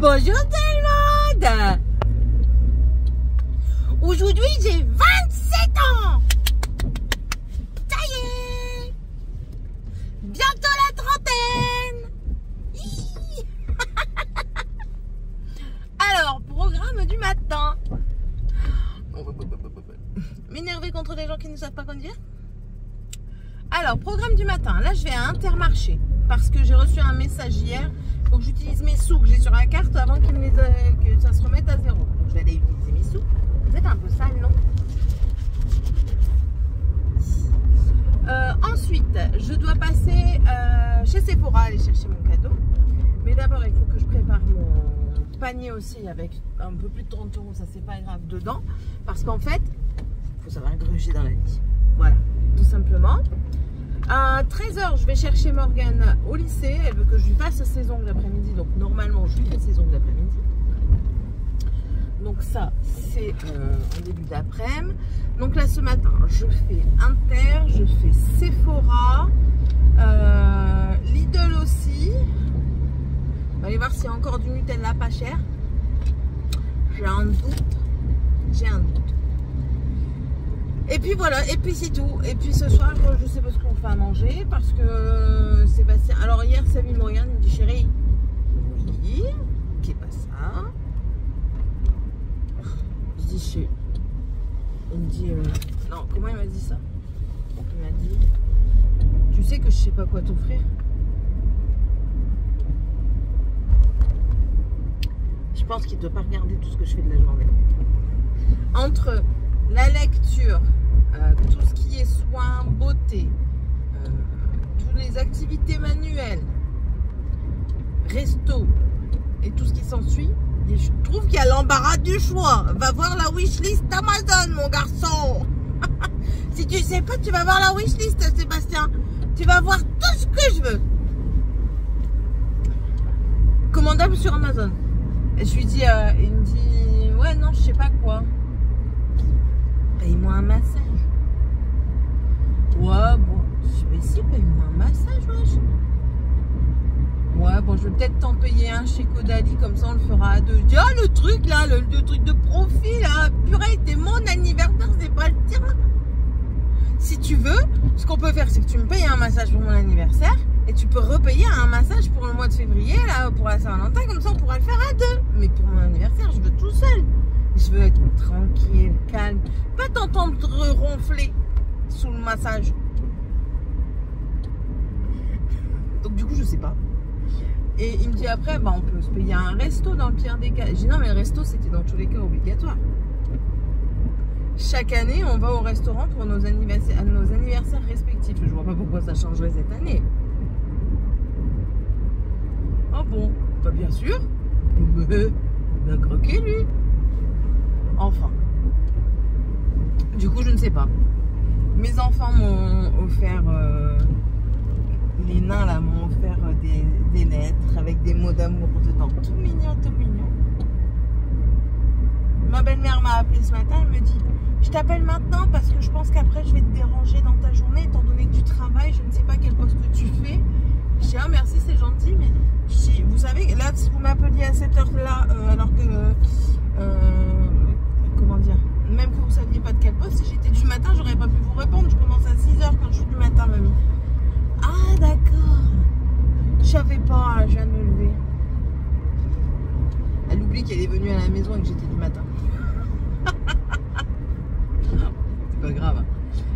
Bonjour tout le monde. Aujourd'hui j'ai 27 ans. Ça y est. Bientôt la trentaine. Alors, programme du matin. M'énerver contre les gens qui ne savent pas conduire. Alors, programme du matin. Là, je vais à Intermarché parce que j'ai reçu un message hier. Il faut que j'utilise mes sous que j'ai sur la carte avant que ça se remette à zéro. Donc, je vais aller utiliser mes sous. Vous êtes un peu sale, non? Ensuite, je dois passer chez Sephora, aller chercher mon cadeau. Mais d'abord, il faut que je prépare mon panier aussi avec un peu plus de 30 €, ça c'est pas grave, dedans. Parce qu'en fait, il faut savoir gruger dans la vie. Voilà, tout simplement. À 13 h, je vais chercher Morgane au lycée. Elle veut que je lui fasse ses ongles l'après-midi. Donc normalement, je lui fais ses ongles l'après-midi. Donc ça, c'est en début d'après-midi. Donc là, ce matin, je fais Inter, je fais Sephora, Lidl aussi. On va aller voir s'il y a encore du Nutella pas cher. J'ai un doute. J'ai un doute. Et puis voilà, et puis c'est tout. Et puis ce soir, je sais pas ce qu'on fait à manger parce que Sébastien. Alors hier, Samy me regarde, il me dit chérie, oui, qu'est pas ça? Je dis chez. Il me dit non, comment il m'a dit ça? Il m'a dit, tu sais que je sais pas quoi t'offrir. Je pense qu'il ne doit pas regarder tout ce que je fais de la journée. Entre la lecture, tout ce qui est soins, beauté, toutes les activités manuelles, resto et tout ce qui s'ensuit, je trouve qu'il y a l'embarras du choix. Va voir la wishlist Amazon, mon garçon. Si tu sais pas, tu vas voir la wishlist, Sébastien. Tu vas voir tout ce que je veux. Commandable sur Amazon. Et je lui dis, il me dit, ouais, non, je sais pas quoi. Paye-moi un massage. Ouais, bon, je vais essayer, paye-moi un massage, wesh. Ouais, bon, je vais peut-être t'en payer un chez Caudalie, comme ça on le fera à deux. Je dis, ah, le truc là, le truc de profil là, purée, c'est mon anniversaire, c'est pas le tien. Si tu veux, ce qu'on peut faire, c'est que tu me payes un massage pour mon anniversaire. Et tu peux repayer un massage pour le mois de février, là, pour la Saint-Valentin, comme ça on pourra le faire à deux. Mais pour mon anniversaire, je veux tout seul. Je veux être tranquille, calme. Pas t'entendre ronfler sous le massage. Donc du coup, je sais pas. Et il me dit après, bah, on peut se payer un resto dans le pire des cas. J'ai dit non, mais le resto, c'était dans tous les cas obligatoire. Chaque année, on va au restaurant pour nos anniversaires respectifs. Je vois pas pourquoi ça changerait cette année. Ah bon, bah bien sûr. Bien croqué lui. Enfin. Du coup, je ne sais pas. Mes enfants m'ont offert, les nains là m'ont offert des lettres avec des mots d'amour dedans. Tout mignon, tout mignon. Ma belle-mère m'a appelé ce matin, elle me dit, je t'appelle maintenant parce que je pense qu'après je vais te déranger dans ta journée étant donné que tu travailles, je ne sais pas quel poste tu fais. Je dis, ah merci, c'est gentil, mais si, vous savez, là, si vous m'appeliez à cette heure-là, alors que, comment dire, même que vous ne saviez pas de quel poste, si j'étais du matin, j'aurais pas pu vous répondre. Je commence à 6 h quand je suis du matin, mamie. Ah, d'accord. Je savais pas, je viens de me lever. Elle oublie qu'elle est venue à la maison et que j'étais du matin. C'est pas grave.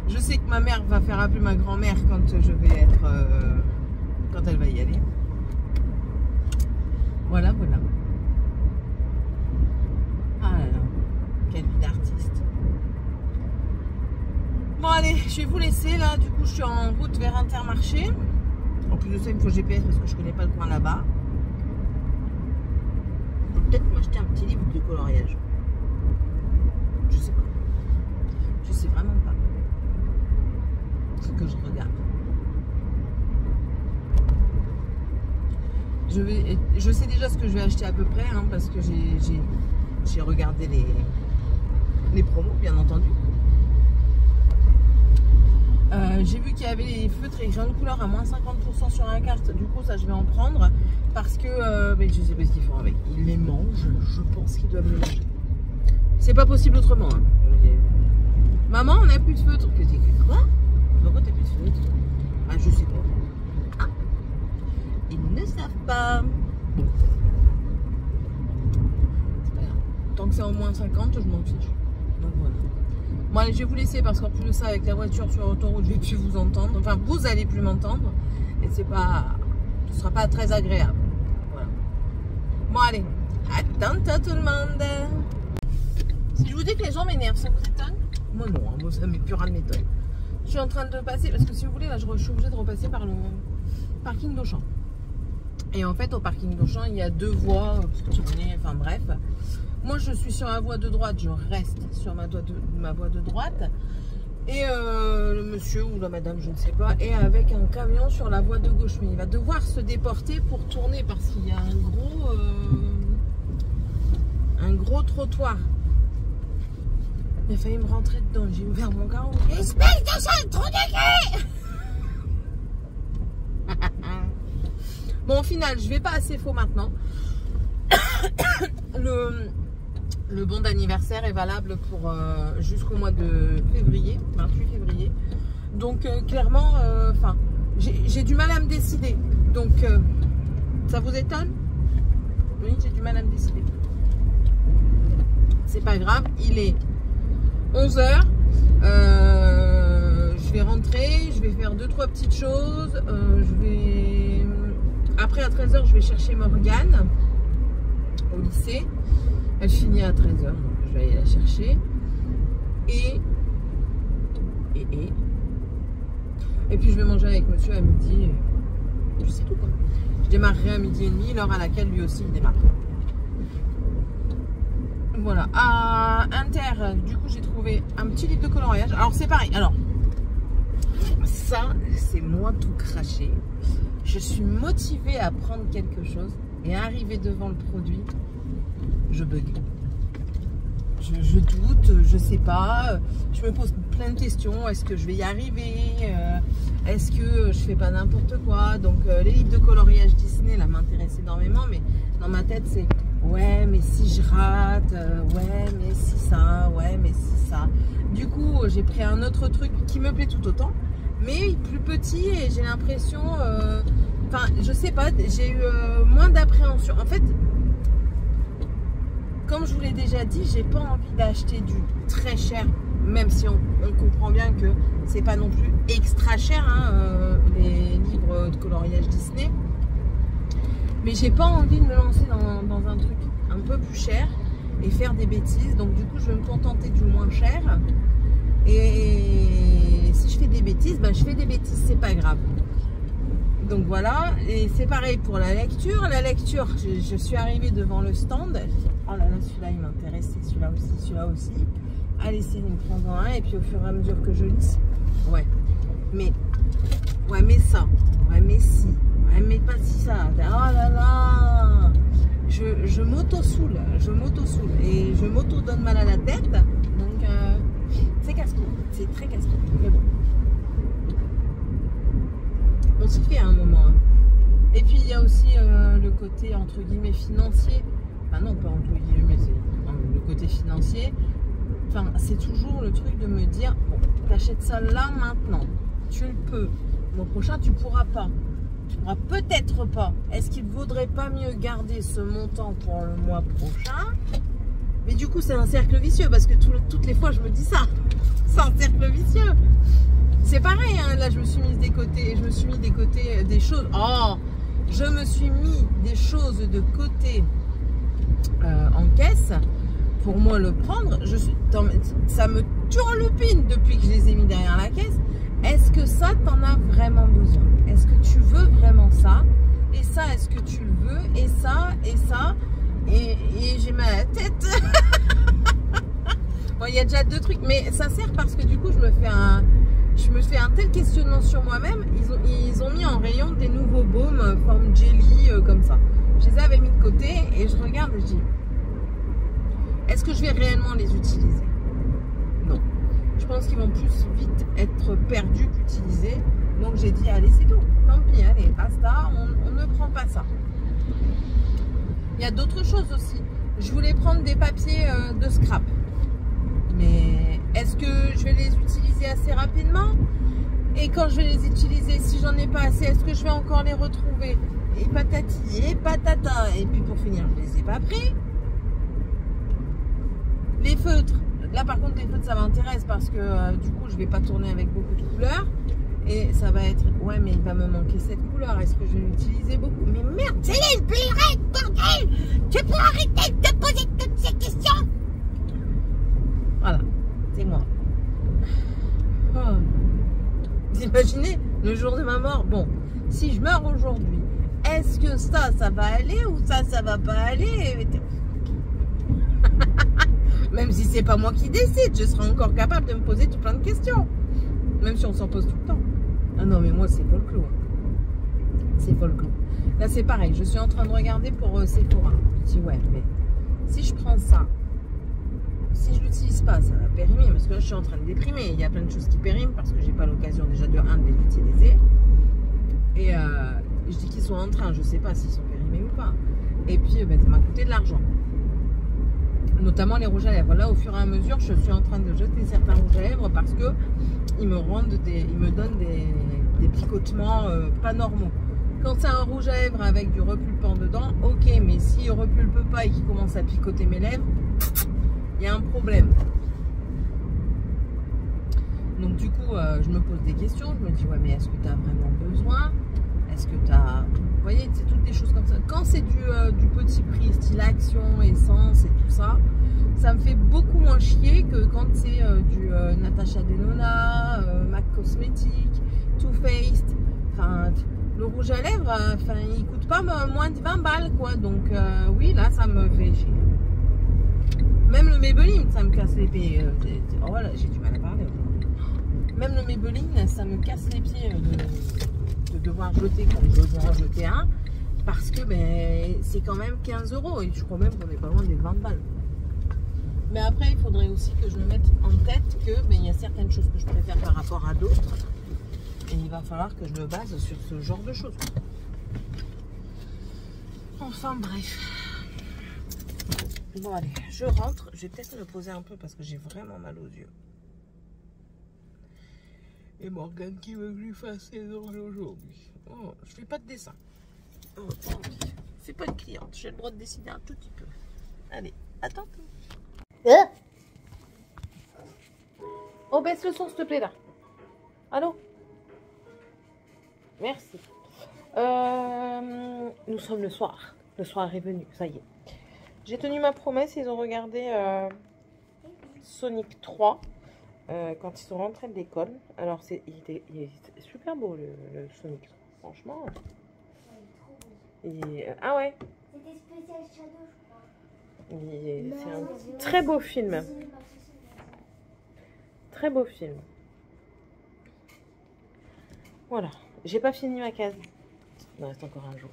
Je sais que ma mère va faire appeler ma grand-mère quand je vais être... quand elle va y aller. Voilà, voilà. Ah là là, quelle vie d'artiste. Bon allez, je vais vous laisser là. Du coup, je suis en route vers Intermarché. En plus de ça, il me faut GPS parce que je connais pas le coin là-bas. Peut-être m'acheter un petit livre de coloriage. Je sais pas. Je sais vraiment pas. Faut que je regarde. Je sais déjà ce que je vais acheter à peu près, hein, parce que j'ai regardé les promos, bien entendu. J'ai vu qu'il y avait les feutres et grande couleur à moins 50% sur la carte. Du coup, ça, je vais en prendre. parce que mais je sais pas ce qu'ils font avec. Ils les mangent, je pense qu'ils doivent les manger. C'est pas possible autrement. Hein. Maman, on n'a plus de feutre. Quoi? Pourquoi t'as plus de feutre? Ah, je sais pas. Ah. Ils ne savent pas. Tant que c'est en moins 50, je m'en fiche. Donc voilà. Bon allez, je vais vous laisser parce qu'en plus de ça, avec la voiture sur l'autoroute, je vais plus vous entendre. Enfin, vous allez plus m'entendre. Et c'est pas... ce sera pas très agréable. Voilà. Bon allez, à tantôt tout le monde. Si je vous dis que les gens m'énervent, ça vous étonne? Moi non, hein, moi ça m'est plus rien de m'étonne. Je suis en train de passer, parce que si vous voulez, là je suis obligée de repasser par le parking d'Auchan. Et en fait, au parking d'Auchan, il y a deux voies pour tourner, enfin bref. Moi, je suis sur la voie de droite, je reste sur ma voie de droite. Et le monsieur ou la madame, je ne sais pas, est avec un camion sur la voie de gauche. Mais il va devoir se déporter pour tourner parce qu'il y a un gros trottoir. Il a failli me rentrer dedans. J'ai ouvert mon carreau. Espèce de sale trou de cul! Bon, au final, je vais pas assez faux maintenant. Le bon d'anniversaire est valable pour jusqu'au mois de février, 28 février. Donc clairement, enfin, j'ai du mal à me décider. Donc ça vous étonne? Oui, j'ai du mal à me décider. C'est pas grave, il est 11 h. Je vais rentrer, je vais faire 2-3 petites choses. Après à 13 h, je vais chercher Morgane au lycée. Elle finit à 13 h, donc je vais aller la chercher. Et puis je vais manger avec monsieur à midi. Je sais tout quoi. Je démarrerai à midi et demi, l'heure à laquelle lui aussi il démarre. Voilà. À Inter, du coup j'ai trouvé un petit livre de coloriage. Alors c'est pareil. Alors ça, c'est moi tout craché. Je suis motivée à prendre quelque chose et arriver devant le produit. Je bug. Je doute, je sais pas. Je me pose plein de questions. Est-ce que je vais y arriver? Est-ce que je fais pas n'importe quoi? Donc les livres de coloriage Disney là m'intéressent énormément, mais dans ma tête c'est ouais mais si je rate, ouais mais si ça, ouais mais si ça. Du coup j'ai pris un autre truc qui me plaît tout autant, mais plus petit et j'ai l'impression, enfin je sais pas, j'ai eu moins d'appréhension. En fait, comme je vous l'ai déjà dit, j'ai pas envie d'acheter du très cher, même si on comprend bien que c'est pas non plus extra cher, hein, les livres de coloriage Disney. Mais j'ai pas envie de me lancer dans un truc un peu plus cher et faire des bêtises. Donc du coup, je vais me contenter du moins cher. Et si je fais des bêtises, ben, je fais des bêtises, c'est pas grave. Donc voilà, et c'est pareil pour la lecture. La lecture, je suis arrivée devant le stand. Oh là là, celui-là il m'intéressait, celui-là aussi. Allez, c'est une prendre un, et puis au fur et à mesure que je lis, ouais mais ça, ouais mais si, ouais mais pas si ça. Oh là là, je m'auto-soule, et je m'auto-donne mal à la tête. Donc c'est casse-cou, c'est très casse-cou, mais bon. On s'y fait à un moment. Hein. Et puis il y a aussi le côté entre guillemets financier. Enfin non, pas entre guillemets, c'est le côté financier. Enfin, c'est toujours le truc de me dire, bon, t'achètes ça là maintenant, tu le peux. Le mois prochain, tu pourras pas. Tu pourras peut-être pas. Est-ce qu'il vaudrait pas mieux garder ce montant pour le mois prochain? Mais du coup, c'est un cercle vicieux parce que toutes les fois, je me dis ça. C'est un cercle vicieux. C'est pareil, hein, là je me suis mise des côtés, des choses. Oh, je me suis mis des choses de côté en caisse pour moi le prendre. Ça me turlupine depuis que je les ai mis derrière la caisse. Est-ce que ça t'en as vraiment besoin? Est-ce que tu veux vraiment ça? Et ça, est-ce que tu le veux? Et ça, et ça. Et j'ai mal à la tête. Bon, il y a déjà deux trucs, mais ça sert parce que du coup je me fais un tel questionnement sur moi-même. Ils ont mis en rayon des nouveaux baumes forme jelly comme ça. Je les avais mis de côté et je regarde et je dis, est-ce que je vais réellement les utiliser? Non. Je pense qu'ils vont plus vite être perdus qu'utilisés. Donc j'ai dit, allez, c'est tout. Tant pis, allez, basta, on ne prend pas ça. Il y a d'autres choses aussi. Je voulais prendre des papiers de scrap. Mais est-ce que je vais les utiliser assez rapidement? Et quand je vais les utiliser, si j'en ai pas assez, est-ce que je vais encore les retrouver? Et patati, et patata. Et puis pour finir, je les ai pas pris. Les feutres. Là par contre, les feutres, ça m'intéresse parce que du coup, je vais pas tourner avec beaucoup de couleurs. Et ça va être... Ouais, mais il va me manquer cette couleur. Est-ce que je vais l'utiliser beaucoup? Mais merde, Céline, purée, bordel! Tu peux arrêter de te poser toutes ces questions? Voilà, c'est moi. Oh. Vous imaginez, le jour de ma mort, bon, si je meurs aujourd'hui, est-ce que ça va aller ou ça va pas aller? Même si c'est pas moi qui décide, je serai encore capable de me poser tout plein de questions. Même si on s'en pose tout le temps. Ah non, mais moi, c'est folklore. C'est folklore. Là, c'est pareil. Je suis en train de regarder pour Sephora. Je dis, ouais, mais si je prends ça, si je l'utilise pas, ça va périmer. Parce que là, je suis en train de déprimer. Il y a plein de choses qui périment parce que j'ai pas l'occasion déjà de les utiliser. Et je dis qu'ils sont en train. Je sais pas s'ils sont périmés ou pas. Et puis, ben, ça m'a coûté de l'argent. Notamment les rouges à lèvres. Là, au fur et à mesure, je suis en train de jeter certains rouges à lèvres parce que ils me donnent des picotements pas normaux. Quand c'est un rouge à lèvres avec du repulpant dedans, ok, mais s'il repulpe pas et qu'il commence à picoter mes lèvres, il y a un problème. Donc du coup, je me pose des questions. Je me dis, ouais, mais est-ce que tu as vraiment besoin? Est-ce que tu as... Vous voyez, c'est toutes des choses comme ça. Quand c'est du petit prix, style Action, Essence et tout ça, ça me fait beaucoup moins chier que quand c'est du Natasha Denona, MAC Cosmetics, Too Faced. Enfin, le rouge à lèvres, enfin, il coûte pas moins de 20 balles, quoi. Donc oui, là, ça me fait chier. Même le Maybelline, ça me casse les pieds. Oh là, j'ai du mal à parler aujourd'hui. Même le Maybelline, ça me casse les pieds de devoir jeter comme je veux en jeter un. Parce que ben, c'est quand même 15 € et je crois même qu'on n'est pas loin des 20 balles. Mais après, il faudrait aussi que je me mette en tête que ben, y a certaines choses que je préfère par rapport à d'autres. Et il va falloir que je me base sur ce genre de choses. Enfin bref. Bon allez, je rentre. Je vais peut-être me poser un peu parce que j'ai vraiment mal aux yeux. Et Morgane qui veut que je lui fasse ses ongles aujourd'hui. Oh, je fais pas de dessin. Oh, c'est pas une cliente. J'ai le droit de dessiner un tout petit peu. Allez, attends. Oh, baisse le son, s'il te plaît, là. Allô? Merci. Nous sommes le soir. Le soir est venu, ça y est. J'ai tenu ma promesse. Ils ont regardé Sonic 3 quand ils sont rentrés de l'école. Alors, il était super beau, le Sonic 3. Franchement. Ah ouais. C'était spécial Shadow, je crois. C'est un très beau film. Très beau film. Voilà. J'ai pas fini ma case. Il me reste encore un jour.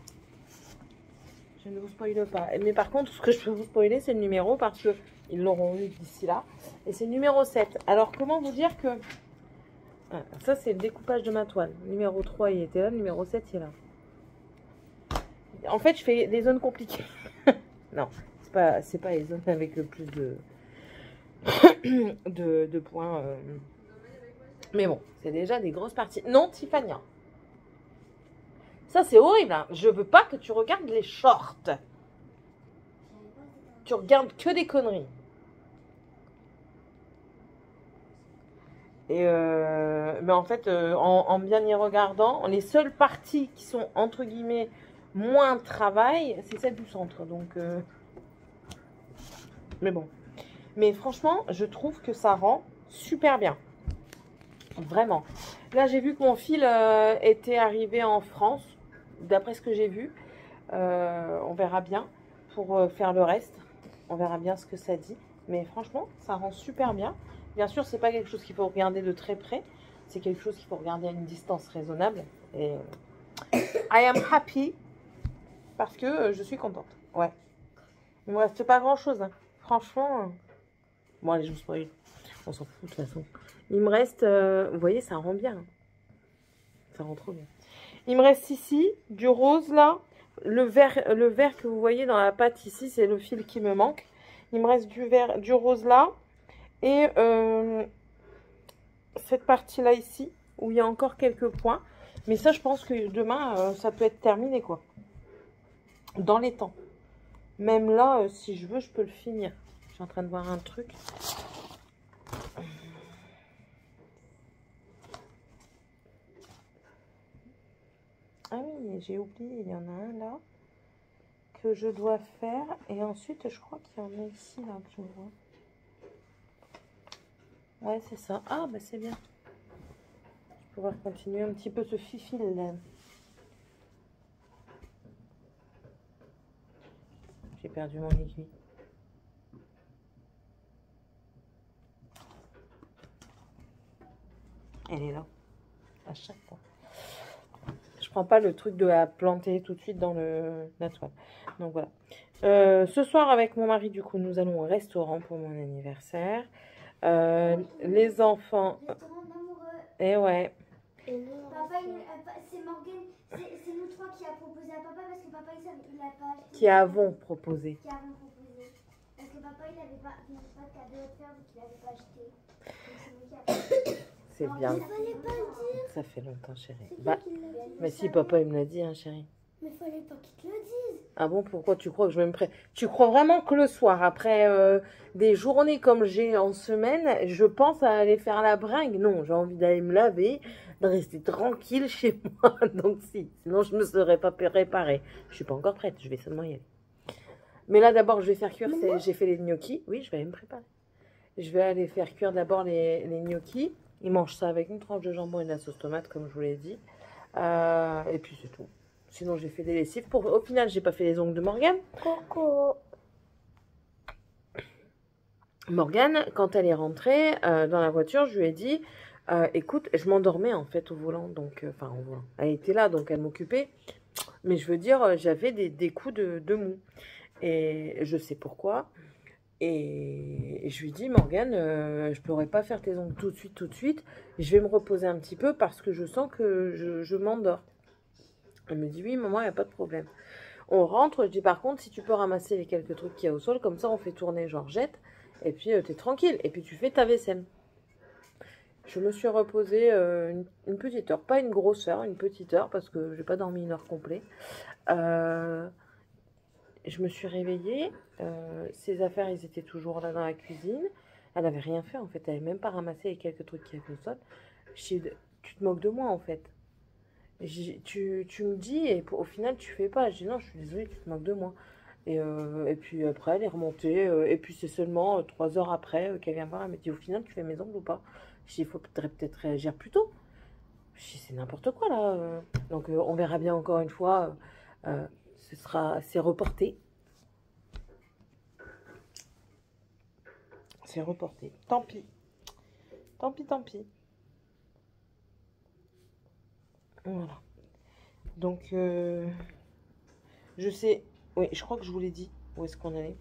Je ne vous spoile pas. Mais par contre, ce que je peux vous spoiler, c'est le numéro parce que ils l'auront eu d'ici là. Et c'est le numéro 7. Alors, comment vous dire que... Ah, ça, c'est le découpage de ma toile. Le numéro 3, il était là. Le numéro 7, il est là. En fait, je fais des zones compliquées. Non, c'est pas les zones avec le plus de points. Mais bon, c'est déjà des grosses parties. Non, Tiffania. Ça, c'est horrible. Hein. Je veux pas que tu regardes les shorts. Tu regardes que des conneries. Et mais en fait, en bien y regardant, les seules parties qui sont entre guillemets moins travail, c'est celle du centre. Donc, mais bon. Mais franchement, je trouve que ça rend super bien. Vraiment. Là, j'ai vu que mon fil était arrivé en France. D'après ce que j'ai vu, on verra bien pour faire le reste. On verra bien ce que ça dit. Mais franchement, ça rend super bien. Bien sûr, c'est pas quelque chose qu'il faut regarder de très près. C'est quelque chose qu'il faut regarder à une distance raisonnable. Et I am happy parce que je suis contente. Ouais. Il me reste pas grand chose. Hein. Franchement. Bon, allez, je vous spoil. On s'en fout de toute façon. Il me reste. Vous voyez, ça rend bien. Ça rend trop bien. Il me reste ici du rose là. le vert que vous voyez dans la pâte ici, c'est le fil qui me manque. Il me reste du rose là. Et cette partie-là ici, où il y a encore quelques points. Mais ça, je pense que demain, ça peut être terminé, quoi. Dans les temps. Même là, si je veux, je peux le finir. Je suis en train de voir un truc. Ah oui, j'ai oublié, il y en a un là que je dois faire. Et ensuite, je crois qu'il y en a ici, là, que je vois. Ouais, c'est ça. Ah, bah c'est bien. Je vais pouvoir continuer un petit peu ce fil là. J'ai perdu mon aiguille. Elle est là. À chaque fois. Je prends pas le truc de la planter tout de suite dans la toile. Donc voilà. Ce soir avec mon mari, du coup, nous allons au restaurant pour mon anniversaire. Les enfants. Restaurant d'amoureux. Et ouais. Papa, c'est Morgane, c'est nous trois qui a proposé à papa parce que papa il a pas acheté. Qui avons proposé. Qui avons proposé. Parce que papa il n'avait pas de cadeau à faire vu qu'il n'avait pas acheté. Donc c'est nous qui avons. C'est bien. Il fallait pas le dire. Ça fait longtemps, chérie. Bah, mais si, papa, il me l'a dit, hein, chérie. Mais fallait pas qu'il te le dise. Ah bon, pourquoi tu crois que je vais me prêter? Tu crois vraiment que le soir, après des journées comme j'ai en semaine, je pense à aller faire la bringue? Non, j'ai envie d'aller me laver, de rester tranquille chez moi. Donc si, sinon je ne me serais pas préparée. Je suis pas encore prête, je vais seulement y aller. Mais là, d'abord, je vais faire cuire, j'ai fait les gnocchis. Oui, je vais aller me préparer. Je vais aller faire cuire d'abord les gnocchis. Ils mangent ça avec une tranche de jambon et de la sauce tomate, comme je vous l'ai dit. Et puis c'est tout. Sinon, j'ai fait des lessives. Au final, j'ai pas fait les ongles de Morgane. Coco. Morgane, quand elle est rentrée dans la voiture, je lui ai dit, écoute, je m'endormais en fait au volant. Donc, enfin, au volant. Elle était là, donc elle m'occupait. Mais je veux dire, j'avais des coups de mou. Et je sais pourquoi. Et je lui dis, Morgane, je pourrais pas faire tes ongles tout de suite. Je vais me reposer un petit peu parce que je sens que je m'endors. Elle me dit, oui, maman, il n'y a pas de problème. On rentre, je dis, par contre, si tu peux ramasser les quelques trucs qu'il y a au sol, comme ça, on fait tourner Georgette. Et puis, tu es tranquille. Et puis, tu fais ta vaisselle. Je me suis reposée une petite heure. Pas une grosse heure, une petite heure, parce que j'ai pas dormi une heure complète. Je me suis réveillée, ses affaires, ils étaient toujours là dans la cuisine. Elle n'avait rien fait, en fait. Elle n'avait même pas ramassé les quelques trucs qu'il y avait au sol. Tu te moques de moi, en fait. Tu me dis, et au final, tu fais pas. Je dis, non, je suis désolée, tu te moques de moi. Et puis après, elle est remontée. Et puis c'est seulement 3 heures après qu'elle vient voir. Elle me dit, au final, tu fais mes ongles ou pas? Je dis, il faudrait peut-être réagir plus tôt. Je dis, c'est n'importe quoi, là. Donc, on verra bien encore une fois. C'est reporté. C'est reporté. Tant pis. Tant pis, tant pis. Voilà. Donc, je sais... Oui, je crois que je vous l'ai dit. Où est-ce qu'on allait?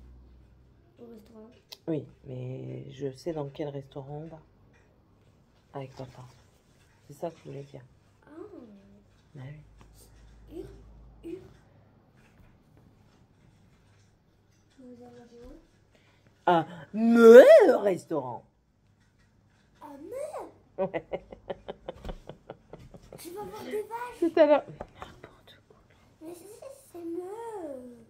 Au restaurant. Oui, mais je sais dans quel restaurant on va. Avec papa. C'est ça que je voulais dire. Ah. Bah oui. Vous allez où? Un me restaurant. Ah merde. Ouais. Tu vas voir des vaches. Tout à l'heure... N'importe quoi. Mais c'est mieux.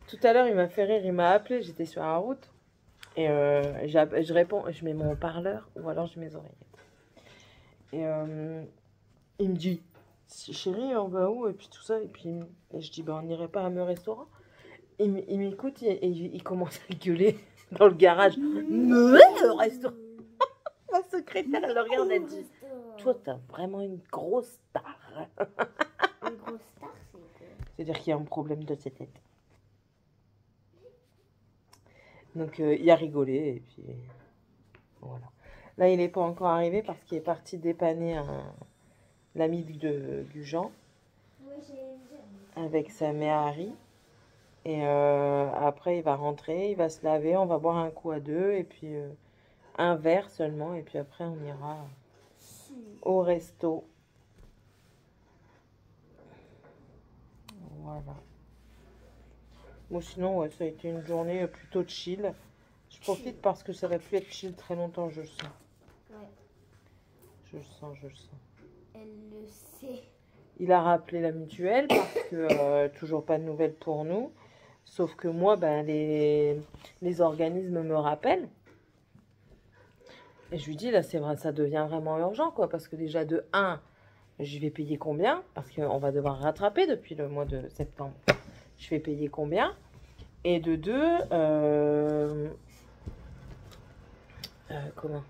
Tout à l'heure, il m'a fait rire. Il m'a appelé. J'étais sur la route. Et je réponds. Je mets mon haut-parleur ou alors je mets mes oreillettes. Et il me dit, chérie, on va où? Et puis tout ça. Et puis je dis, on n'irait pas à me restaurant. Il m'écoute et il commence à gueuler dans le garage. Me restaurant. Ma secrétaire, elle le regarde, elle dit, toi, t'as vraiment une grosse star. Une grosse star, c'est quoi? C'est-à-dire qu'il y a un problème de sa tête. Donc, il a rigolé et puis voilà. Là, il n'est pas encore arrivé parce qu'il est parti dépanner l'ami du Jean avec sa mère Harry. Et après, il va rentrer, il va se laver, on va boire un coup à deux et puis un verre seulement. Et puis après, on ira au resto. Voilà. Bon, sinon, ouais, ça a été une journée plutôt chill. Je profite parce que ça va plus être chill très longtemps, je le sens. Ouais. Je le sens, je le sens. Elle le sait. Il a rappelé la mutuelle parce que toujours pas de nouvelles pour nous. Sauf que moi, ben, les organismes me rappellent. Et je lui dis, là, c'est vrai, ça devient vraiment urgent, quoi. Parce que déjà, de 1, je vais payer combien? Parce qu'on va devoir rattraper depuis le mois de septembre. Je vais payer combien? Et de 2, comment?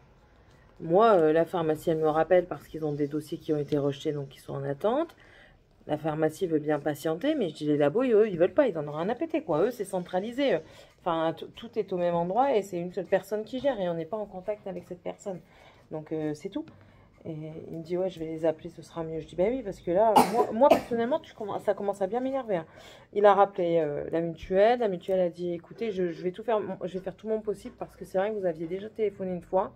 Moi, la pharmacie, elle me rappelle parce qu'ils ont des dossiers qui ont été rejetés, donc ils sont en attente. La pharmacie veut bien patienter, mais je dis les labos, eux, ils veulent pas, ils en ont rien à péter, quoi. Eux, c'est centralisé. Enfin, tout est au même endroit et c'est une seule personne qui gère et on n'est pas en contact avec cette personne. Donc, c'est tout. Et il me dit, ouais, je vais les appeler, ce sera mieux. Je dis, ben oui, parce que là, moi personnellement, ça commence à bien m'énerver. Hein. Il a rappelé la mutuelle a dit, écoutez, je vais tout faire, je vais faire tout mon possible parce que c'est vrai que vous aviez déjà téléphoné une fois.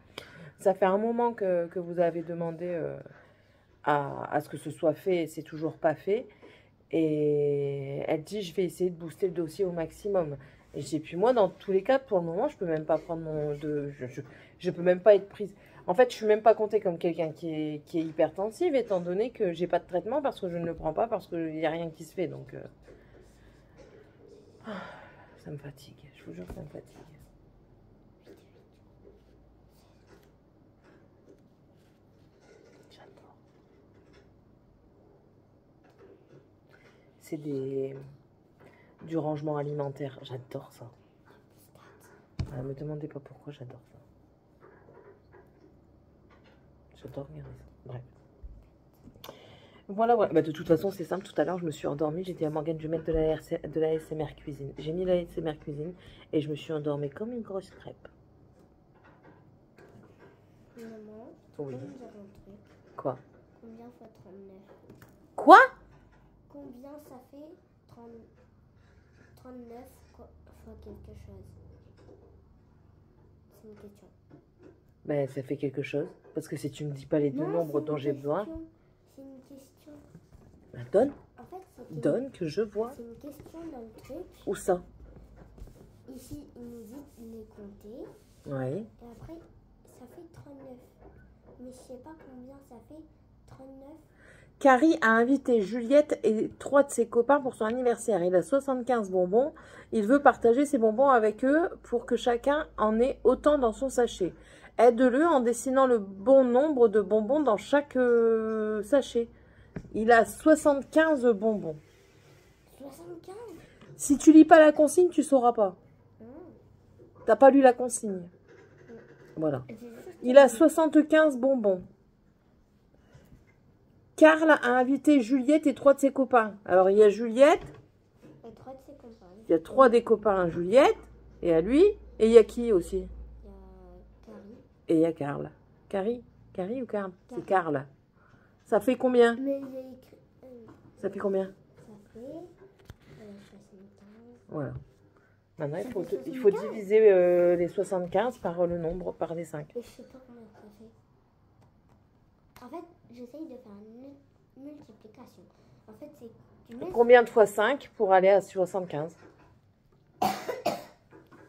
Ça fait un moment que vous avez demandé à ce que ce soit fait et c'est toujours pas fait. Et elle dit, je vais essayer de booster le dossier au maximum. Et j'ai puis moi, dans tous les cas, pour le moment, je peux même pas prendre je peux même pas être prise. En fait, je suis même pas comptée comme quelqu'un qui est hypertensive, étant donné que j'ai pas de traitement parce que je ne le prends pas, parce qu'il n'y a rien qui se fait. Donc, ça me fatigue. Je vous jure que ça me fatigue. J'adore. C'est du rangement alimentaire. J'adore ça. Me demandez pas pourquoi j'adore ça. J'adore regarder ça. Bref. Voilà, voilà. Bah, de toute façon, c'est simple. Tout à l'heure, je me suis endormie. J'ai dit à Morgane, je vais mettre de la ASMR cuisine. J'ai mis la ASMR cuisine et je me suis endormie comme une grosse crêpe. Maman, Oui. Quoi? Quoi? Combien fois 39? Quoi? Combien ça fait 39 fois quelque chose? C'est une question. Ben, ça fait quelque chose. Parce que si tu me dis pas les deux nombres dont j'ai besoin, C'est une question. ben, donne. En fait, Donne que je vois. c'est une question dans le truc. Où ça? Ici, il nous dit de les compter. Oui. Et après, ça fait 39. Mais je sais pas combien ça fait 39. Carrie a invité Juliette et 3 de ses copains pour son anniversaire. Il a 75 bonbons. Il veut partager ses bonbons avec eux pour que chacun en ait autant dans son sachet. Aide-le en dessinant le bon nombre de bonbons dans chaque sachet. Il a 75 bonbons. 75? Si tu lis pas la consigne, tu sauras pas. T'as pas lu la consigne. Voilà. Il a 75 bonbons. Karl a invité Juliette et 3 de ses copains. Alors, il y a Juliette. Et 3 de ses copains. Il y a 3 des copains à Juliette. Et à lui. Et il y a qui aussi? Il y a Carrie. Et il y a Karl. Carrie ou Karl? C'est Karl. Ça fait combien? Mais il a écrit... Ça fait combien? Ça fait... 75. Voilà. Maintenant, Ça fait il faut 75. diviser les 75 par le nombre, par les 5. Et je sais pas combien ça fait. En fait, j'essaye de faire une multiplication. En fait, c'est... Tu mets... Combien de fois 5 pour aller à 75?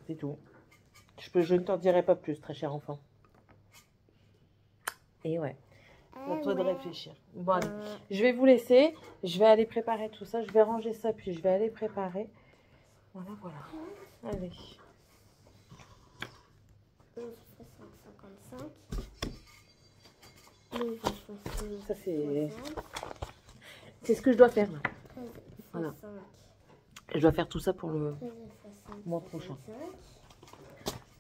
C'est tout. Je ne t'en dirai pas plus, très cher enfant. Et ouais. C'est à toi de réfléchir. Bon, allez. Je vais vous laisser. Je vais aller préparer tout ça. Je vais ranger ça, puis je vais aller préparer. Voilà, voilà. Allez. 55. Ça, c'est ce que je dois faire. Là. Voilà. Je dois faire tout ça pour le mois prochain.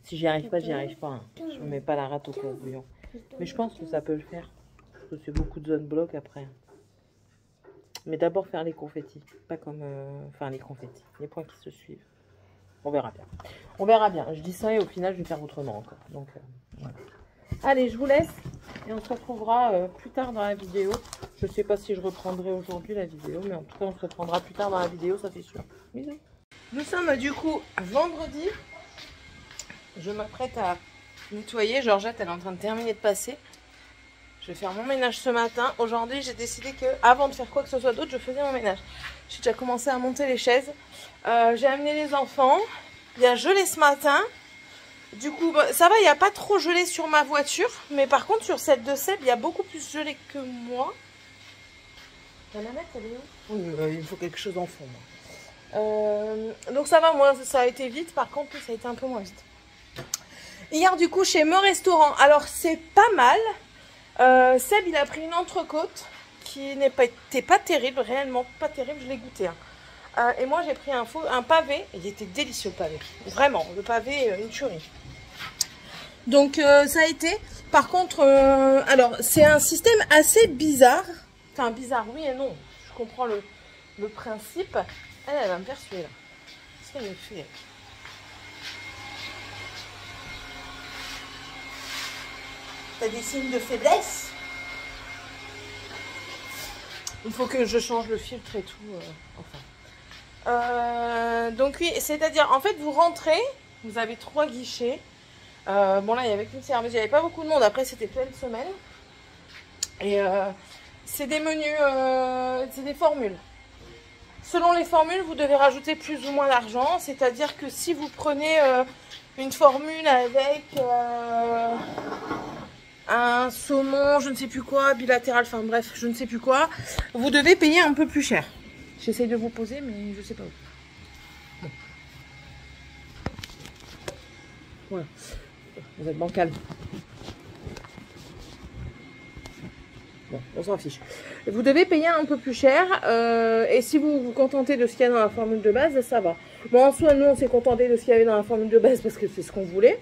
Si j'y arrive pas, j'y arrive pas. Hein. Je me mets pas la rate au courbouillon. Mais je pense que ça peut le faire. Parce que c'est beaucoup de zones bloc après. Mais d'abord faire les confettis. Pas comme... Enfin, les confettis. Les points qui se suivent. On verra bien. On verra bien. Je dis ça et au final, je vais faire autrement encore. Donc, voilà. Allez, je vous laisse. Et on se retrouvera plus tard dans la vidéo. Je sais pas si je reprendrai aujourd'hui la vidéo. Mais en tout cas, on se reprendra plus tard dans la vidéo. Ça, c'est sûr. Bisous. Nous sommes du coup vendredi. Je m'apprête à nettoyer. Georgette, elle est en train de terminer de passer. Je vais faire mon ménage ce matin. Aujourd'hui, j'ai décidé que avant de faire quoi que ce soit d'autre, je faisais mon ménage. J'ai déjà commencé à monter les chaises. J'ai amené les enfants. Il y a gelé ce matin. Du coup, bah, ça va, il n'y a pas trop gelé sur ma voiture. Mais par contre, sur celle de Seb, il y a beaucoup plus gelé que moi. La manette, elle est où? Oui, il me faut quelque chose en fond. Donc ça va, moi, ça a été vite. Par contre, ça a été un peu moins vite. Hier, du coup, chez Me Restaurant. Alors, c'est pas mal. Seb, il a pris une entrecôte qui n'était pas terrible, réellement pas terrible. Je l'ai goûté. Hein. Et moi, j'ai pris un pavé. Il était délicieux, le pavé. Vraiment, le pavé, une tuerie. Donc, ça a été. Par contre, alors, c'est un système assez bizarre. Enfin, bizarre, oui et non. Je comprends le principe. Elle va me faire suer, là. Qu'est-ce qu'elle me fait? T'as des signes de faiblesse? Il faut que je change le filtre et tout. Enfin. Donc oui, c'est-à-dire, en fait, vous rentrez, vous avez 3 guichets. Bon, là, il y avait qu'une serveuse, il n'y avait pas beaucoup de monde. Après, c'était pleine semaine. Et c'est des menus, c'est des formules. Selon les formules, vous devez rajouter plus ou moins d'argent. C'est-à-dire que si vous prenez une formule avec un saumon, je ne sais plus quoi, bilatéral, enfin bref, je ne sais plus quoi, vous devez payer un peu plus cher. J'essaye de vous poser, mais je ne sais pas où. Bon. Voilà. Vous êtes bancal. Bon, on s'en fiche. Vous devez payer un peu plus cher. Et si vous vous contentez de ce qu'il y a dans la formule de base, ça va. Bon, en soi, nous, on s'est contenté de ce qu'il y avait dans la formule de base parce que c'est ce qu'on voulait.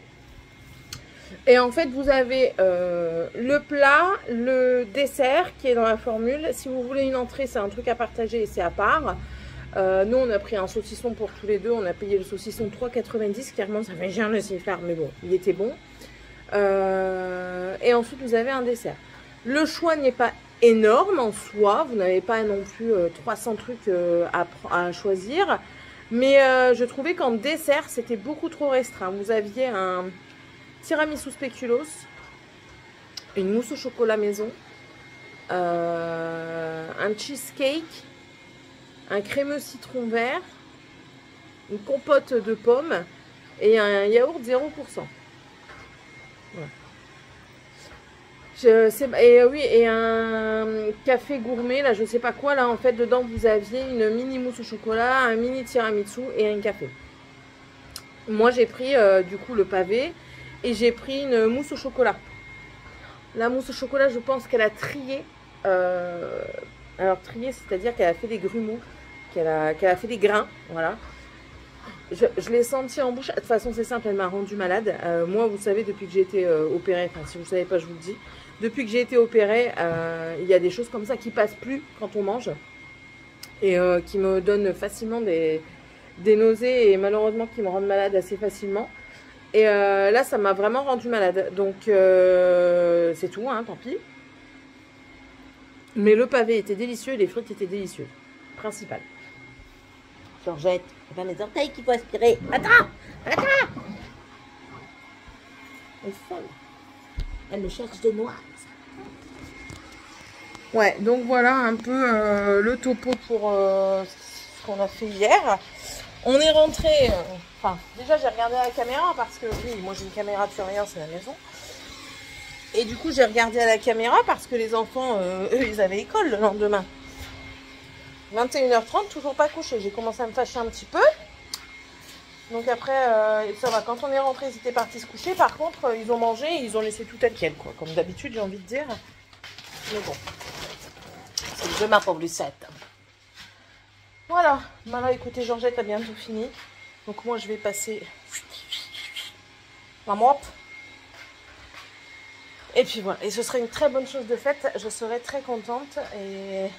Et en fait, vous avez le plat, le dessert qui est dans la formule. Si vous voulez une entrée, c'est un truc à partager et c'est à part. Nous, on a pris un saucisson pour tous les deux. On a payé le saucisson 3,90. Clairement, ça fait rien le sifflard, mais bon, il était bon. Et ensuite, vous avez un dessert. Le choix n'est pas énorme en soi. Vous n'avez pas non plus 300 trucs à choisir. Mais je trouvais qu'en dessert, c'était beaucoup trop restreint. Vous aviez un tiramisu spéculoos, une mousse au chocolat maison, un cheesecake, un crémeux citron vert, une compote de pommes et un yaourt 0%. Voilà. Et un café gourmet, là je sais pas quoi, là en fait dedans vous aviez une mini mousse au chocolat, un mini tiramisu et un café. Moi j'ai pris du coup le pavé et j'ai pris une mousse au chocolat. La mousse au chocolat, je pense qu'elle a trié. Alors trié, c'est-à-dire qu'elle a fait des grumeaux, qu'elle a fait des grains, voilà. Je l'ai senti en bouche. De toute façon, c'est simple, elle m'a rendu malade. Moi, vous savez, depuis que j'ai été opérée, enfin, si vous ne savez pas, je vous le dis. Depuis que j'ai été opérée, il y a des choses comme ça qui ne passent plus quand on mange. Et qui me donnent facilement des nausées et malheureusement qui me rendent malade assez facilement. Et là, ça m'a vraiment rendu malade. Donc, c'est tout, hein, tant pis. Mais le pavé était délicieux et les frites étaient délicieuses. Principal. Georgette, c'est pas mes orteils qu'il faut aspirer. Attends! Attends! Elle est folle. Elle me cherche des noix. Ouais, donc voilà un peu le topo pour ce qu'on a fait hier. On est rentré. Enfin, déjà j'ai regardé à la caméra parce que oui, moi j'ai une caméra de surveillance à la maison. Et du coup j'ai regardé à la caméra parce que les enfants, eux, ils avaient école le lendemain. 21h30, toujours pas couché. J'ai commencé à me fâcher un petit peu. Donc après, ça va. Quand on est rentré, ils étaient partis se coucher. Par contre, ils ont mangé et ils ont laissé tout tel quel, quoi. Comme d'habitude, j'ai envie de dire. Mais bon. C'est le jeu, ma pauvre Lucette. Voilà. Bah là, écoutez, Georgette a bientôt fini. Donc moi, je vais passer la mop. Et puis voilà. Et ce serait une très bonne chose de faite. Je serais très contente. Et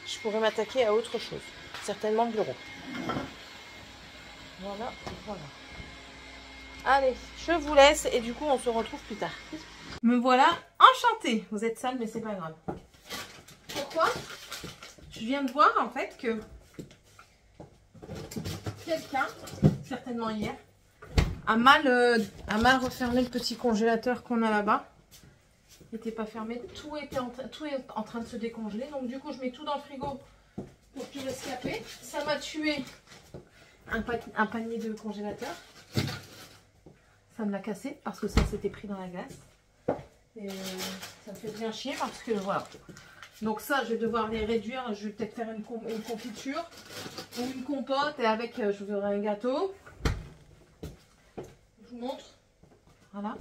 je pourrais m'attaquer à autre chose. Certainement le bureau. Voilà, voilà. Allez, je vous laisse et du coup, on se retrouve plus tard. Me voilà enchantée. Vous êtes sale, mais c'est pas grave. Pourquoi? Je viens de voir en fait que quelqu'un, certainement hier, a mal refermé le petit congélateur qu'on a là-bas. n'était pas fermé. Tout est en train de se décongeler. Donc du coup, je mets tout dans le frigo pour plus rescaper. Ça m'a tué un panier de congélateur. Ça me l'a cassé parce que ça s'était pris dans la glace. Et ça me fait bien chier parce que voilà. Donc ça, je vais devoir les réduire. Je vais peut-être faire une confiture ou une compote. Et avec, je ferai un gâteau. Je vous montre. Voilà.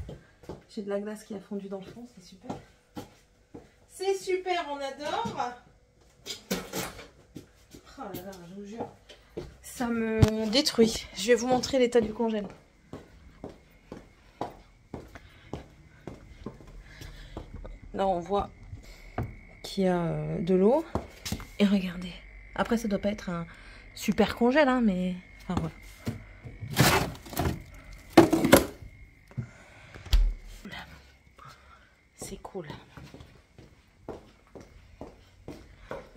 J'ai de la glace qui a fondu dans le fond. C'est super. C'est super, on adore. Oh là là, je vous jure. Ça me détruit. Je vais vous montrer l'état du congèle. Là, on voit qu'il y a de l'eau. Et regardez. Après, ça doit pas être un super congèle, hein, mais... Enfin, voilà. C'est cool.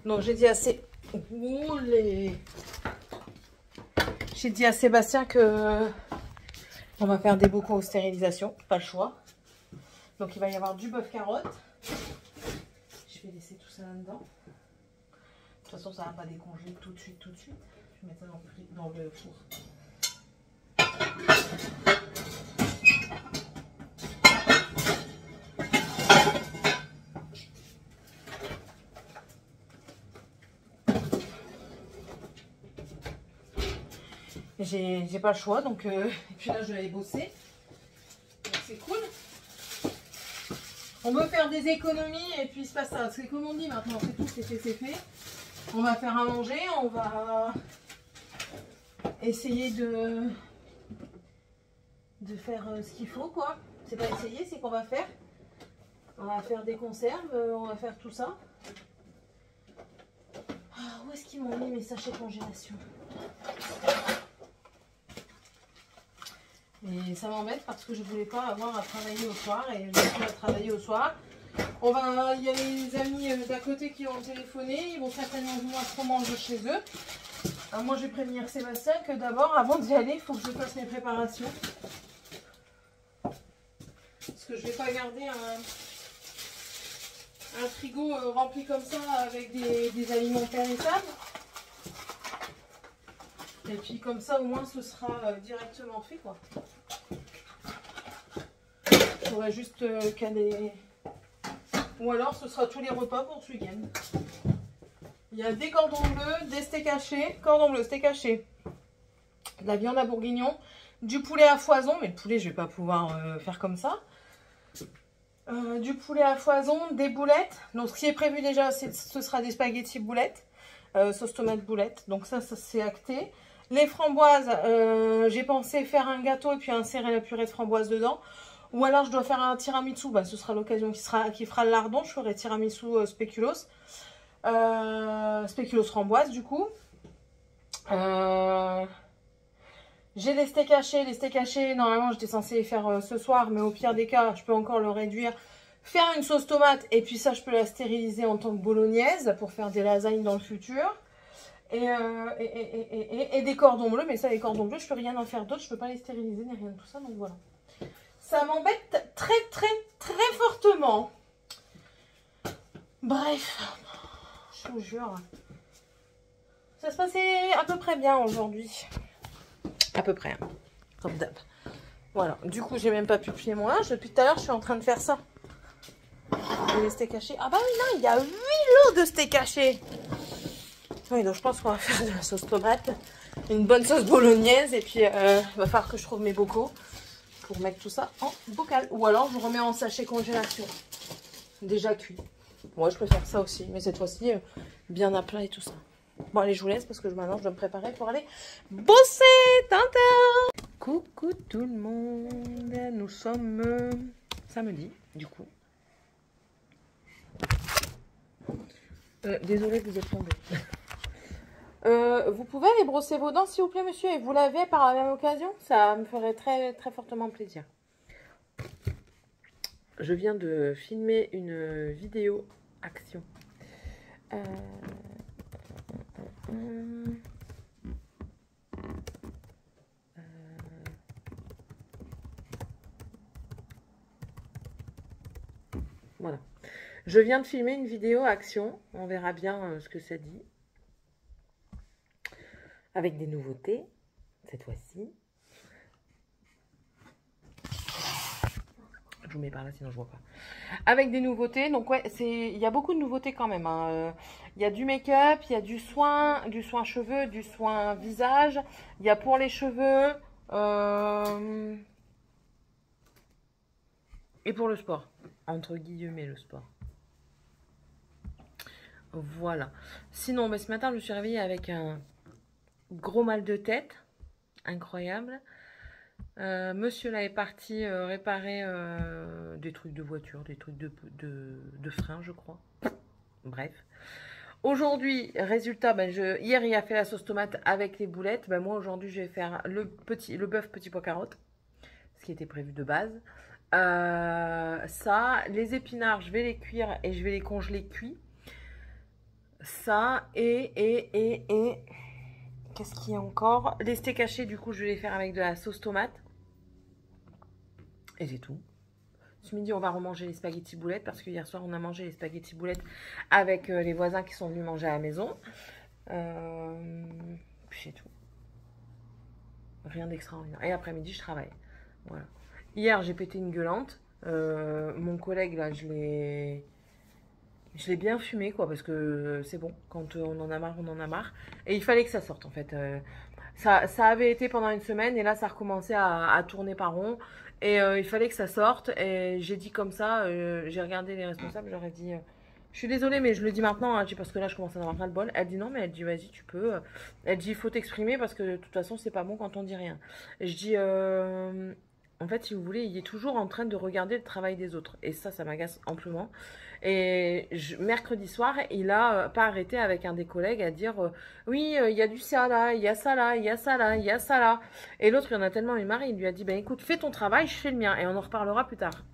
Donc, j'ai dit assez... J'ai dit à Sébastien que... On va faire des bocaux aux stérilisations. Pas le choix. Donc, il va y avoir du bœuf carotte. Je vais laisser tout ça là-dedans. De toute façon, ça ne va pas décongeler tout de suite. Je vais mettre ça dans le four. J'ai pas le choix, donc et puis là je vais aller bosser. C'est cool. On veut faire des économies et puis c'est pas ça. C'est comme on dit maintenant, c'est tout, c'est fait. On va faire à manger, on va essayer de faire ce qu'il faut, quoi. C'est pas essayer, c'est qu'on va faire. On va faire des conserves, on va faire tout ça. Ah, où est-ce qu'ils m'ont mis mes sachets de congélation? Et ça m'embête parce que je voulais pas avoir à travailler au soir et je vais pas travailler au soir. Il y a les amis d'à côté qui ont téléphoné, ils vont certainement vouloir trop manger chez eux. Alors moi je vais prévenir Sébastien que d'abord, avant d'y aller, il faut que je fasse mes préparations. Parce que je vais pas garder un frigo rempli comme ça avec des aliments périssables. Et puis comme ça au moins ce sera directement fait, quoi. Il faudrait juste caler. Ou alors ce sera tous les repas pour ce week-end. Il y a des cordons bleus, des steaks hachés, cordon bleu, steak haché, de la viande à bourguignon, du poulet à foison, mais le poulet je vais pas pouvoir faire comme ça. Du poulet à foison, des boulettes. Donc ce qui est prévu déjà, ce sera des spaghettis boulettes, sauce tomate boulettes. Donc ça c'est acté. Les framboises, j'ai pensé faire un gâteau et puis insérer la purée de framboise dedans. Ou alors je dois faire un tiramisu, bah, ce sera l'occasion qui fera le lardon. Je ferai tiramisu spéculoos. Spéculoos framboise du coup. J'ai les steaks hachés. Les steaks hachés, normalement j'étais censée les faire ce soir, mais au pire des cas, je peux encore le réduire. Faire une sauce tomate et puis ça je peux la stériliser en tant que bolognaise pour faire des lasagnes dans le futur. Et des cordons bleus, mais ça les cordons bleus je peux rien en faire d'autre, je peux pas les stériliser ni rien de tout ça, donc voilà. Ça m'embête très fortement. Bref, je vous jure. Ça se passait à peu près bien aujourd'hui. À peu près, hein. Comme d'hab. Voilà, du coup j'ai même pas pu plier mon linge. Depuis tout à l'heure je suis en train de faire ça. Et les steaks hachés. Ah bah oui, non, il y a 8 lots de steaks hachés. Oui, donc je pense qu'on va faire de la sauce tomate, une bonne sauce bolognaise et puis il va falloir que je trouve mes bocaux pour mettre tout ça en bocal. Ou alors je remets en sachet congélation, déjà cuit. Moi je peux faire ça aussi, mais cette fois-ci bien à plat et tout ça. Bon allez, je vous laisse parce que maintenant je dois me préparer pour aller bosser. Tintin. Coucou tout le monde, nous sommes samedi du coup. Désolée, vous êtes tombé. Vous pouvez aller brosser vos dents s'il vous plaît monsieur et vous laver par la même occasion, ça me ferait très fortement plaisir. Je viens de filmer une vidéo action. Voilà. Je viens de filmer une vidéo action. On verra bien ce que ça dit. Avec des nouveautés, cette fois-ci. Je vous mets par là, sinon je vois pas. Avec des nouveautés, donc ouais, il y a beaucoup de nouveautés quand même. Hein. Il y a du make-up, il y a du soin cheveux, du soin visage. Il y a pour les cheveux et pour le sport. Entre guillemets, le sport. Voilà. Sinon, ce matin, je me suis réveillée avec un gros mal de tête. Incroyable. Monsieur là est parti réparer des trucs de voiture, des trucs de frein, je crois. Bref. Aujourd'hui, résultat, hier il a fait la sauce tomate avec les boulettes. Moi aujourd'hui je vais faire le bœuf petit pois carotte, ce qui était prévu de base. Ça, les épinards, je vais les cuire et je vais les congeler cuits. Ça et qu'est-ce qu'il y a encore? Les steaks hachés, du coup, je vais les faire avec de la sauce tomate. Et c'est tout. Ce midi, on va remanger les spaghettis boulettes parce que hier soir, on a mangé les spaghettis boulettes avec les voisins qui sont venus manger à la maison. Puis c'est tout. Rien d'extraordinaire. Et après-midi, je travaille. Voilà. Hier, j'ai pété une gueulante. Mon collègue, là, je l'ai bien fumé, quoi, parce que c'est bon. Quand on en a marre, on en a marre. Et il fallait que ça sorte, en fait. Ça avait été pendant une semaine, et là, ça recommençait à tourner par rond. Et il fallait que ça sorte. Et j'ai dit comme ça, j'ai regardé les responsables, j'aurais dit... je suis désolée, mais je le dis maintenant, hein, parce que là, je commence à en avoir ras le bol. Elle dit non, mais elle dit, vas-y, tu peux. Elle dit, il faut t'exprimer, parce que de toute façon, c'est pas bon quand on dit rien. Et je dis... en fait, si vous voulez, il est toujours en train de regarder le travail des autres. Et ça m'agace amplement. Et mercredi soir, il a pas arrêté avec un des collègues à dire oui, il y a du ça là, il y a ça là, il y a ça là, il y a ça là. Et l'autre, il en a tellement eu marre, il lui a dit, écoute, fais ton travail, je fais le mien. Et on en reparlera plus tard.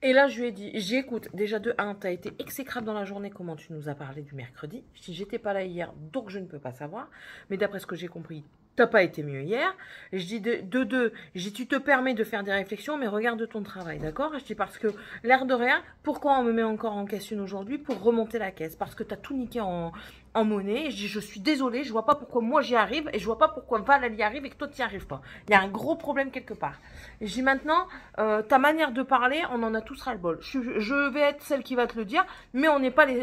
Et là, je lui ai dit, écoute, déjà de 1, tu as été exécrable dans la journée, comment tu nous as parlé du mercredi. Je dis, j'étais pas là hier, donc je ne peux pas savoir. Mais d'après ce que j'ai compris, t'as pas été mieux hier. Et je dis, de 2, je dis, tu te permets de faire des réflexions, mais regarde ton travail, d'accord? Je dis, parce que l'air de rien, pourquoi on me met encore en caisse une aujourd'hui pour remonter la caisse? Parce que t'as tout niqué en monnaie. Et je dis, je suis désolée, je vois pas pourquoi moi j'y arrive et je vois pas pourquoi Val elle y arrive et que toi t'y arrives pas. Il y a un gros problème quelque part. Et je dis maintenant, ta manière de parler, on en a tous ras-le-bol. Je vais être celle qui va te le dire, mais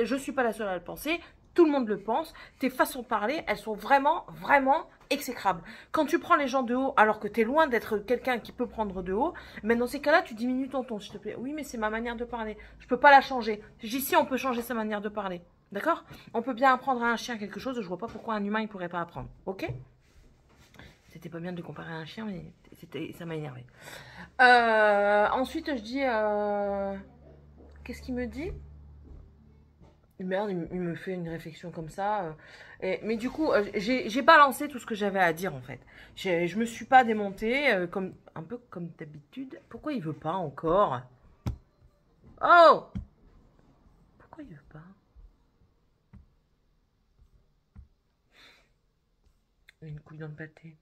je suis pas la seule à le penser. Tout le monde le pense. Tes façons de parler, elles sont vraiment, vraiment exécrables. Quand tu prends les gens de haut, alors que tu es loin d'être quelqu'un qui peut prendre de haut, mais dans ces cas-là, tu diminues ton ton, s'il te plaît. Oui, mais c'est ma manière de parler. Je peux pas la changer. Ici, on peut changer sa manière de parler. D'accord? On peut bien apprendre à un chien quelque chose. Je vois pas pourquoi un humain, il pourrait pas apprendre. Ok? C'était pas bien de le comparer à un chien, mais ça m'a énervé. Ensuite, je dis... qu'est-ce qu'il me dit? Merde, il me fait une réflexion comme ça. Mais du coup, j'ai balancé tout ce que j'avais à dire en fait. Je me suis pas démontée, un peu comme d'habitude. Pourquoi il veut pas encore? Oh! Pourquoi il veut pas? Une couille dans le pâté.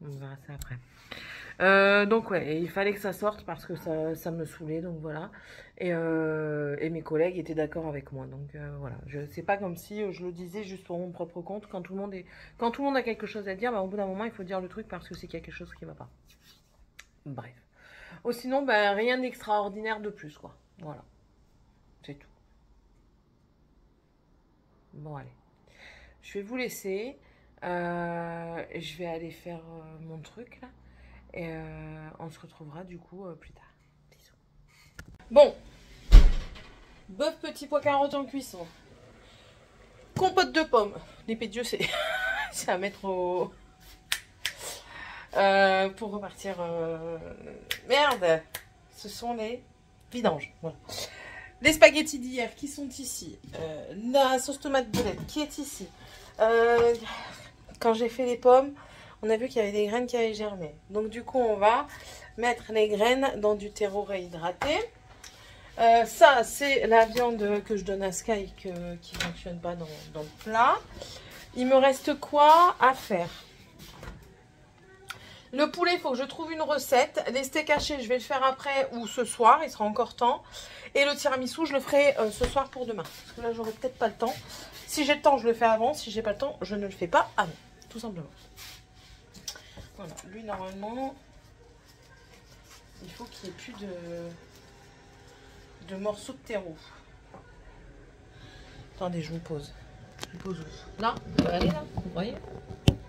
On verra ça après. Donc ouais, il fallait que ça sorte parce que ça me saoulait, donc voilà. Et mes collègues étaient d'accord avec moi, donc voilà. C'est pas comme si je le disais juste pour mon propre compte. Quand tout le monde a quelque chose à dire, au bout d'un moment, il faut dire le truc parce que c'est qu'il y a quelque chose qui va pas. Bref. Oh, sinon, rien d'extraordinaire de plus, quoi. Voilà. C'est tout. Bon, allez. Je vais vous laisser. Je vais aller faire mon truc là et on se retrouvera du coup plus tard. Bisous. Bon, bœuf petit pois carotte en cuisson, compote de pommes. L'épée de Dieu, c'est à mettre au pour repartir. Merde, ce sont les vidanges. Voilà. Les spaghettis d'hier qui sont ici. La sauce tomate boulette qui est ici. Quand j'ai fait les pommes, on a vu qu'il y avait des graines qui avaient germé. Donc du coup, on va mettre les graines dans du terreau réhydraté. Ça, c'est la viande que je donne à Sky qui ne fonctionne pas dans le plat. Il me reste quoi à faire? Le poulet, il faut que je trouve une recette. Les steaks hachés, je vais le faire après ou ce soir, il sera encore temps. Et le tiramisu, je le ferai ce soir pour demain. Parce que là, j'aurai peut-être pas le temps. Si j'ai le temps, je le fais avant. Si j'ai pas le temps, je ne le fais pas avant. Tout simplement. Voilà, lui, normalement, il faut qu'il n'y ait plus de morceaux de terreau. Attendez, je vous pose. Je vous pose où? Là, on va aller là, vous voyez?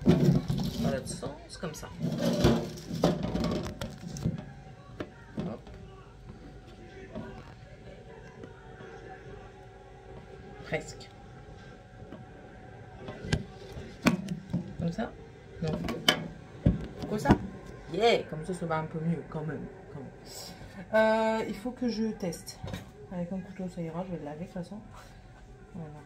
Dans l'autre sens, comme ça. Hop. Presque. Comme ça? Non. Comme ça? Yeah, comme ça va un peu mieux quand même. Il faut que je teste. Avec un couteau, ça ira, je vais le laver de toute façon. Voilà.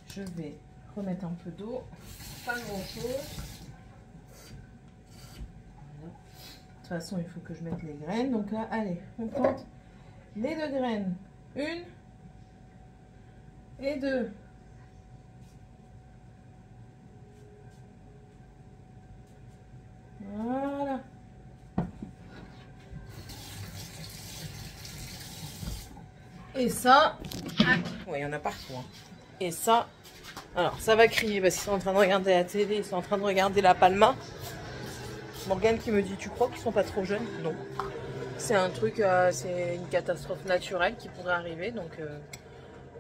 Je vais remettre un peu d'eau, pas grand chose. Voilà. De toute façon, il faut que je mette les graines. Donc là, allez, on plante les 2 graines. 1 et 2. Voilà. Et ça, ouais, il y en a partout. Hein. Et ça, alors ça va crier parce qu'ils sont en train de regarder la télé, ils sont en train de regarder la Palma. Morgane qui me dit, tu crois qu'ils sont pas trop jeunes? Non. C'est un truc, c'est une catastrophe naturelle qui pourrait arriver, donc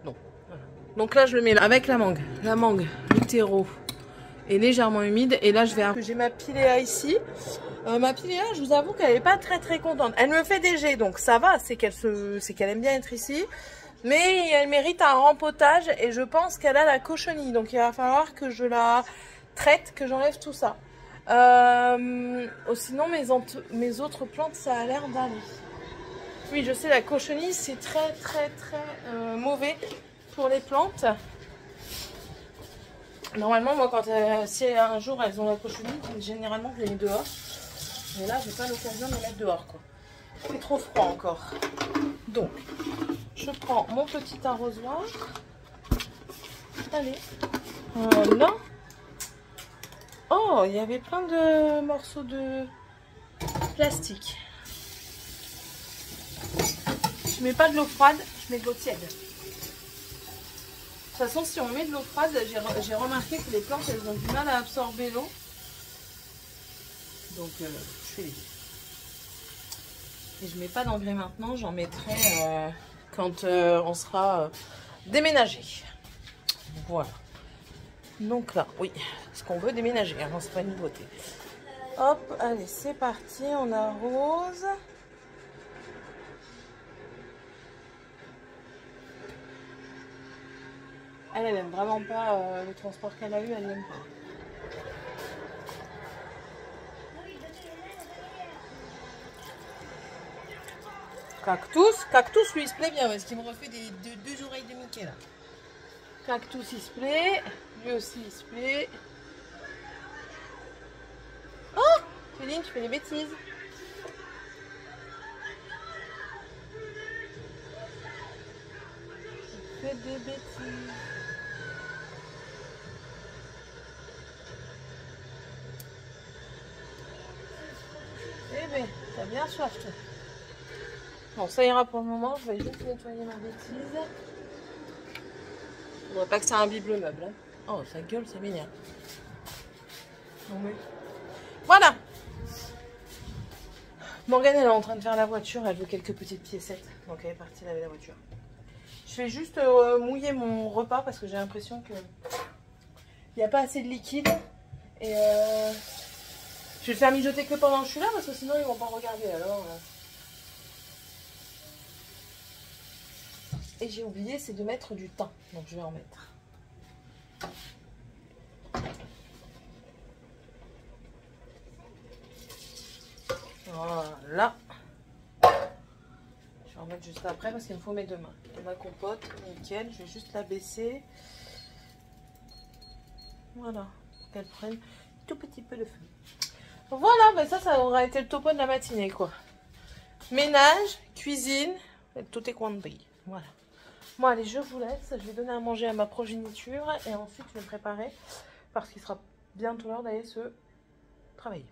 non. Voilà. Donc là, je le mets là, avec la mangue. La mangue, le terreau est légèrement humide. Et là, je vais... J'ai ma piléa ici. Ma piléa, je vous avoue qu'elle n'est pas très contente. Elle me fait des jets, donc ça va, c'est qu'elle aime bien être ici. Mais elle mérite un rempotage et je pense qu'elle a la cochenille. Donc il va falloir que je la traite, que j'enlève tout ça. Sinon mes autres plantes, ça a l'air d'aller. Oui, je sais, la cochenille, c'est très mauvais pour les plantes. Normalement, moi, si un jour elles ont la cochenille, généralement je les mets dehors. Mais là, j'ai pas l'occasion de les mettre dehors, quoi. C'est trop froid encore. Donc, je prends mon petit arrosoir. Allez. Voilà. Oh, il y avait plein de morceaux de plastique. Je mets pas de l'eau froide, je mets de l'eau tiède. De toute façon, si on met de l'eau froide, j'ai remarqué que les plantes, elles ont du mal à absorber l'eau. Donc, je fais les deux. Et je mets pas d'engrais maintenant, j'en mettrai quand on sera déménagé. Voilà. Donc là, oui, parce qu'on veut déménager, hein, c'est pas une nouveauté. Hop, allez, c'est parti, on arrose. Elle aime vraiment pas le transport qu'elle a eu, elle n'aime pas. Cactus, lui, il se plaît bien parce qu'il me refait deux oreilles de Mickey là. Cactus, il se plaît. Lui aussi, il se plaît. Oh, Céline, tu fais des bêtises. Tu fais des bêtises. Eh ben, t'as bien soif, toi. Bon, ça ira pour le moment. Je vais juste nettoyer ma bêtise. Faudrait pas que ça imbibe le meuble. Hein. Oh, sa gueule, c'est mignon. Oui. Voilà. Morgane, elle est en train de faire la voiture. Elle veut quelques petites piécettes. Donc, elle est partie laver la voiture. Je vais juste mouiller mon repas parce que j'ai l'impression que il n'y a pas assez de liquide. Et Je vais le faire mijoter que pendant que je suis là parce que sinon ils vont pas regarder alors. Et j'ai oublié, c'est de mettre du thym. Donc je vais en mettre. Voilà. Je vais en mettre juste après parce qu'il me faut mes 2 mains. Et ma compote, nickel. Je vais juste la baisser. Voilà. Pour qu'elle prenne tout petit peu de feu. Voilà, ben ça aura été le topo de la matinée, quoi. Ménage, cuisine, tout est compris. Voilà. Bon, allez, je vous laisse. Je vais donner à manger à ma progéniture et ensuite je vais me préparer parce qu'il sera bientôt l'heure d'aller se travailler.